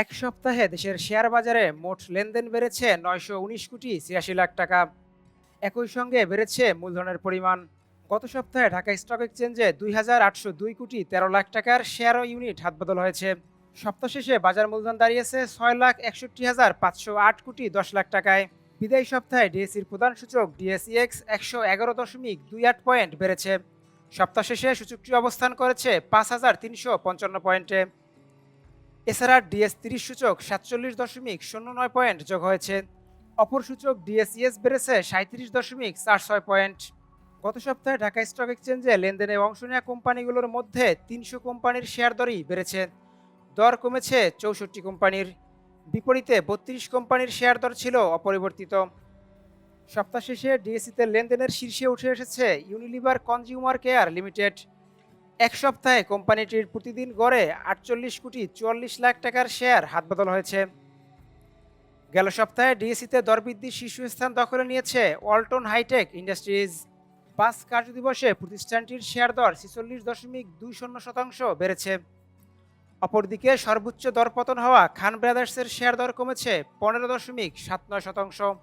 এক সপ্তাহে দেশের শেয়ার বাজারে মোট লেনদেন বেড়েছে 919 কোটি ৮৬ লাখ টাকা। একই সঙ্গে বেড়েছে মূলধনের পরিমাণ। গত সপ্তাহে ঢাকা স্টক এক্সচেঞ্জে ২,৮০২ কোটি ১৩ লাখ টাকার শেয়ার ও ইউনিট হাতবদল হয়েছে। সপ্তাহ শেষে বাজার মূলধন দাঁড়িয়েছে ৬,৬১,৫০৮ কোটি ১০ লাখ টাকায়। বিদায়ী সপ্তাহে ডিএসির প্রধান সূচক ডিএসইএক্স ১11.২৮ পয়েন্ট বেড়েছে। সপ্তাহ শেষে সূচকটি অবস্থান করেছে ৫,৩৫৫ পয়েন্টে। এছাড়া ডিএস ৩০ সূচক ৪৭.০৯ পয়েন্ট যোগ হয়েছে। অপর সূচক ডিএসইএস বেড়েছে ৩৭.৪৬ পয়েন্ট। গত সপ্তাহে ঢাকা স্টক এক্সচেঞ্জে লেনদেনে অংশ নেওয়া কোম্পানিগুলোর মধ্যে ৩০০ কোম্পানির শেয়ার দরই বেড়েছে। দর কমেছে ৬৪ কোম্পানির। বিপরীতে ৩২ কোম্পানির শেয়ার দর ছিল অপরিবর্তিত। সপ্তাহ শেষে ডিএসইতে লেনদেনের শীর্ষে উঠে এসেছে ইউনিলিভার কনজিউমার কেয়ার লিমিটেড। এক সপ্তাহে কোম্পানিটির প্রতিদিন গড়ে ৪৮,৪৪ লাখ টাকার শেয়ার হাতবদল হয়েছে। গেল সপ্তাহে ডিএসইতে দরবৃদ্ধির শীর্ষস্থান দখলে নিয়েছে ওয়ালটন হাইটেক ইন্ডাস্ট্রিজ। ৫ কার্যদিবসে প্রতিষ্ঠানটির শেয়ার দর ৪৬.২০% বেড়েছে। অপরদিকে সর্বোচ্চ দরপতন হওয়া খান ব্রাদার্সের শেয়ার দর কমেছে ১৫.৭৯%।